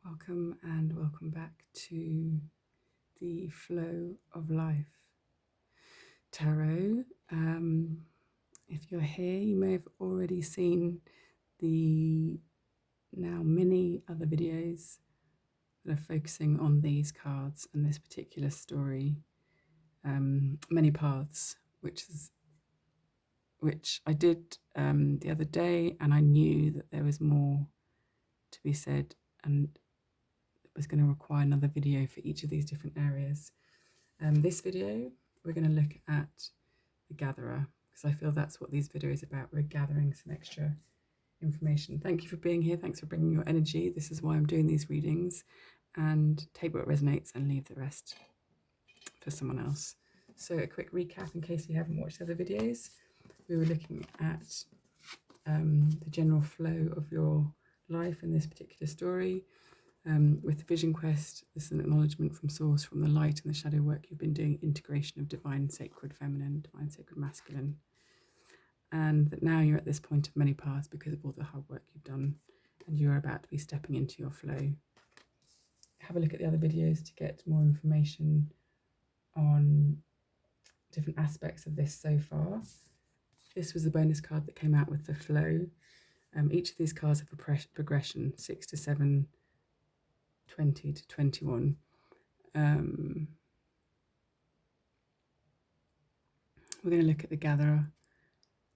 Welcome and welcome back to the Flow of Life Tarot. If you're here, you may have already seen the now many other videos that are focusing on these cards and this particular story, Many Paths, which I did the other day, and I knew that there was more to be said, and it was going to require another video for each of these different areas. This video, we're going to look at the gatherer, because I feel that's what these videos are about. We're gathering some extra information. Thank you for being here. Thanks for bringing your energy. This is why I'm doing these readings, and take what resonates and leave the rest for someone else. So a quick recap in case you haven't watched other videos. We were looking at the general flow of your life in this particular story. With the Vision Quest, this is an acknowledgement from Source, from the light and the shadow work you've been doing, integration of divine sacred feminine, divine sacred masculine, and that now you're at this point of many paths because of all the hard work you've done, and you're about to be stepping into your flow. Have a look at the other videos to get more information on different aspects of this so far. This was the bonus card that came out with the flow. Each of these cards have a progression, 6 to 7, 20 to 21. We're going to look at the gatherer.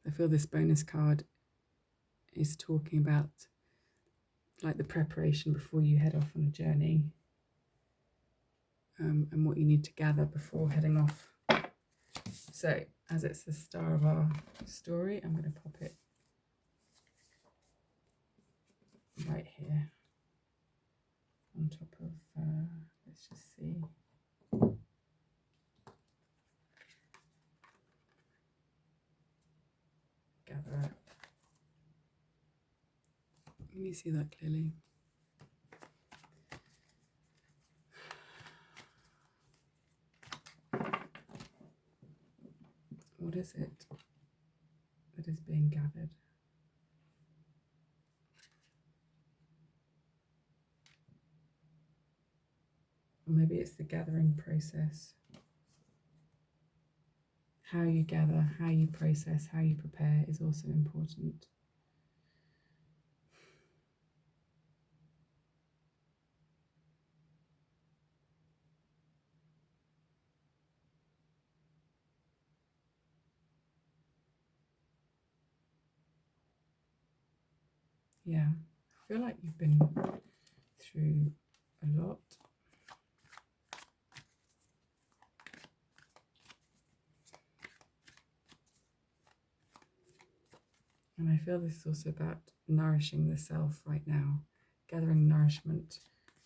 I feel this bonus card is talking about like the preparation before you head off on a journey, and what you need to gather before heading off. So as it's the star of our story, I'm going to pop it right here on top of, let's just see. Gatherer. Can you see that clearly? What is it that is being gathered? Or maybe it's the gathering process. How you gather, how you process, how you prepare is also important. Yeah, I feel like you've been through a lot. And I feel this is also about nourishing the self right now, gathering nourishment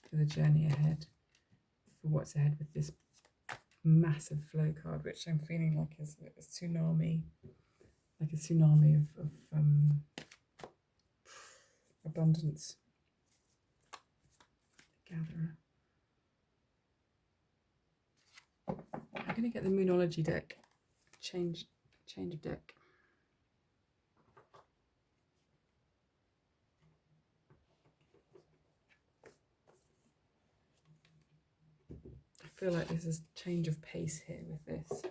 for the journey ahead, for what's ahead with this massive flow card, which I'm feeling like is a tsunami, like a tsunami of abundance. Gatherer. I'm going to get the Moonology deck, change of deck. I feel like there's a change of pace here with this.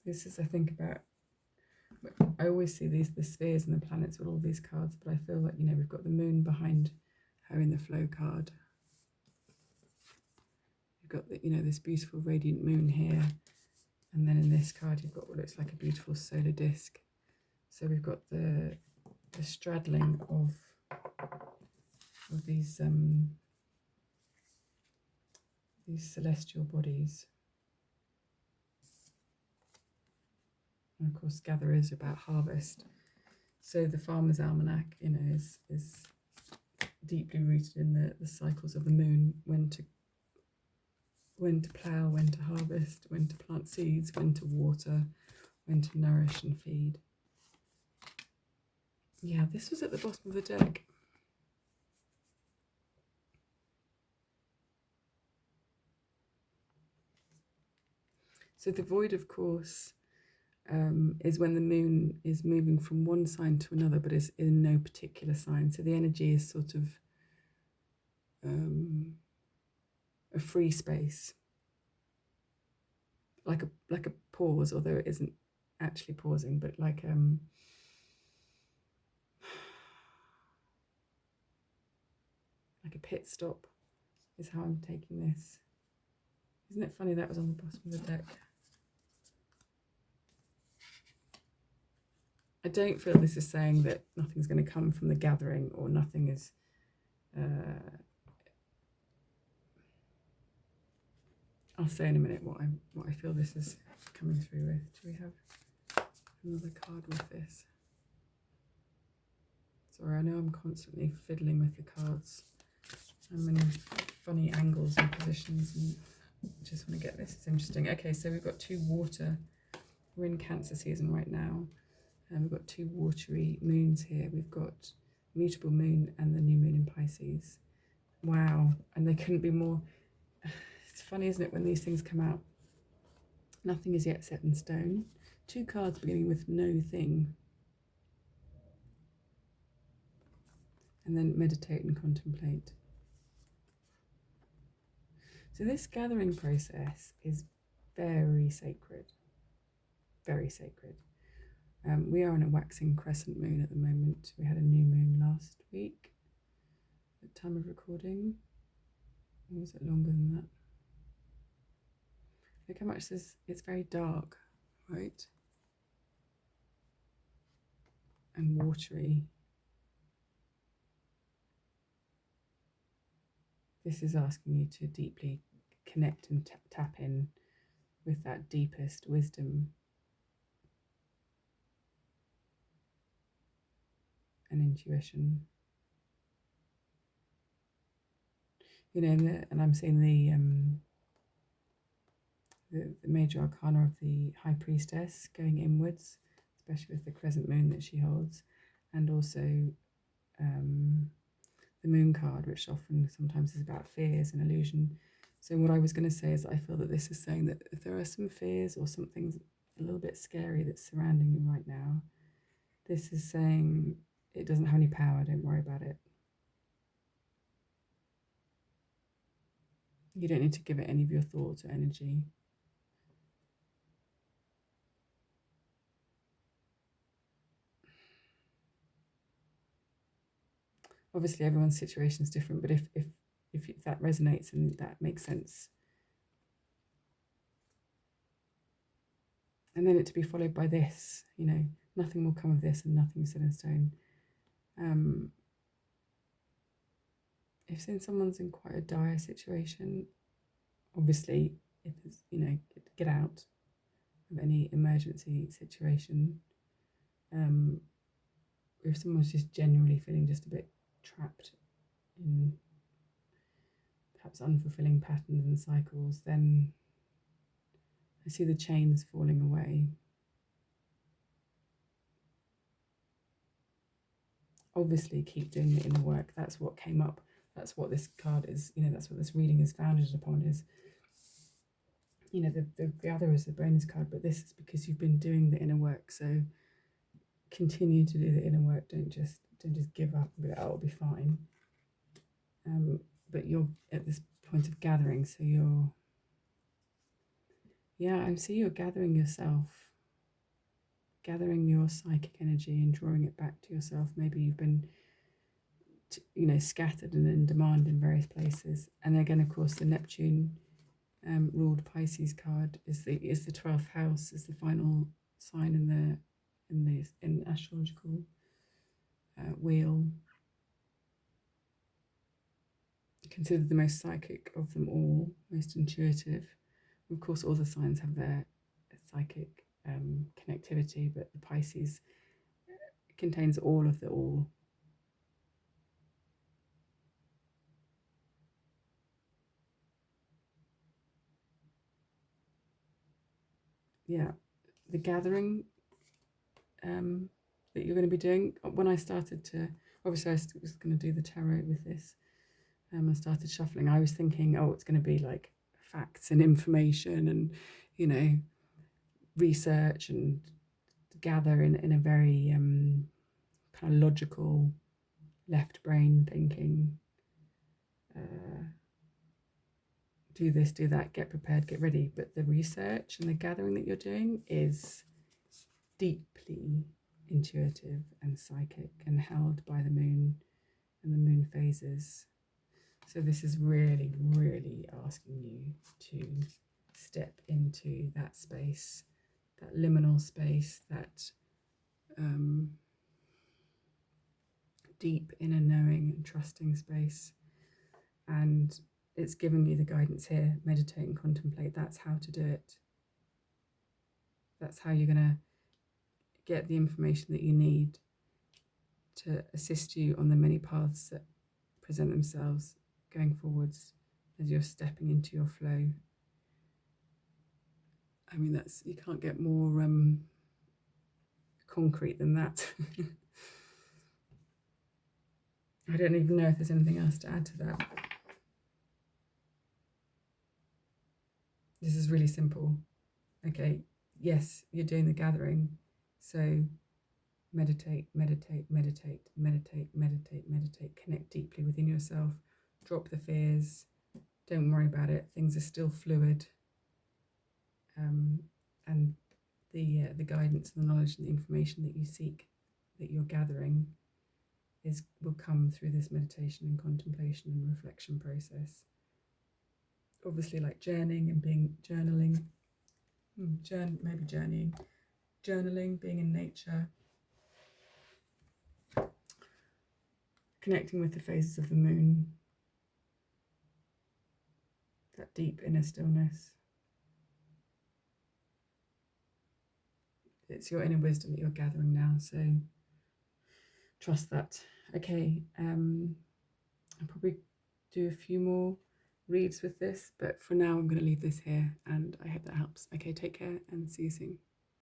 This is, I think, about, I always see the spheres and the planets with all these cards, but I feel like, we've got the moon behind her in the flow card. You've got this beautiful radiant moon here, and then in this card you've got what looks like a beautiful solar disk. So we've got the straddling of these celestial bodies. And of course, gather is about harvest. So the Farmer's Almanac, is deeply rooted in the cycles of the moon, when to plough, when to harvest, when to plant seeds, when to water, when to nourish and feed. Yeah, this was at the bottom of the deck. So the void, of course, is when the moon is moving from one sign to another, but is in no particular sign. So the energy is sort of a free space, like a pause, although it isn't actually pausing, but like a pit stop is how I'm taking this. Isn't it funny that was on the bottom of the deck? I don't feel this is saying that nothing's going to come from the gathering, or nothing is I'll say in a minute what I feel this is coming through with. Do we have another card with this? Sorry, I know I'm constantly fiddling with the cards. I'm in funny angles and positions, and I just want to get this. It's interesting. Okay, so we've got two water. We're in Cancer season right now, and we've got two watery moons here. We've got mutable moon and the new moon in Pisces. Wow, and they couldn't be more. It's funny, isn't it, when these things come out? Nothing is yet set in stone. Two cards beginning with no thing. And then meditate and contemplate. So this gathering process is very sacred. Very sacred. We are on a waxing crescent moon at the moment. We had a new moon last week at the time of recording. Or was it longer than that? Look how much this, it's very dark, right? And watery. This is asking you to deeply connect and tap in with that deepest wisdom and intuition. You know, and I'm seeing the major arcana of the High Priestess going inwards, especially with the crescent moon that she holds, and also the moon card, which often sometimes is about fears and illusion. So what I was going to say is I feel that this is saying that if there are some fears or something a little bit scary that's surrounding you right now, this is saying it doesn't have any power, don't worry about it. You don't need to give it any of your thoughts or energy. Obviously everyone's situation is different, but if that resonates and that makes sense, and then it to be followed by this, you know, nothing will come of this and nothing set in stone. If someone's in quite a dire situation, obviously, if it's, you know, get out of any emergency situation. If someone's just genuinely feeling just a bit trapped in perhaps unfulfilling patterns and cycles, then I see the chains falling away. Obviously, keep doing the inner work. That's what came up. That's what this card is, you know, that's what this reading is founded upon, is, you know, the other is the bonus card, but this is because you've been doing the inner work. So continue to do the inner work. Don't just give up and be like, oh, it'll be fine. But you're at this point of gathering, so I see you're gathering yourself, gathering your psychic energy and drawing it back to yourself. Maybe you've been, you know, scattered and in demand in various places. And again, of course, the Neptune ruled Pisces card is the 12th house, is the final sign in the astrological wheel. Considered the most psychic of them all, most intuitive. Of course, all the signs have their psychic connectivity, but the Pisces contains all of the all. Yeah, the gathering that you're going to be doing. When I started to, obviously I was going to do the tarot with this, I started shuffling. I was thinking, oh, it's going to be like facts and information and, you know, research and gather in a very kind of logical left brain thinking. Do this, do that, get prepared, get ready. But the research and the gathering that you're doing is deeply intuitive and psychic and held by the moon and the moon phases. So this is really, really asking you to step into that space, that liminal space, that deep inner knowing and trusting space. And it's given you the guidance here: meditate and contemplate. That's how to do it. That's how you're going to get the information that you need to assist you on the many paths that present themselves going forwards as you're stepping into your flow. I mean, that's, you can't get more concrete than that. I don't even know if there's anything else to add to that. This is really simple. Okay, yes, you're doing the gathering, so meditate, meditate, meditate, meditate, meditate, meditate, connect deeply within yourself, drop the fears, don't worry about it, things are still fluid, and the guidance and the knowledge and the information that you seek, that you're gathering, will come through this meditation and contemplation and reflection process. Obviously, like journaling, being in nature, connecting with the phases of the moon, that deep inner stillness. It's your inner wisdom that you're gathering now, so trust that. Okay, I'll probably do a few more reads with this, but for now I'm going to leave this here, and I hope that helps. Okay, take care and see you soon.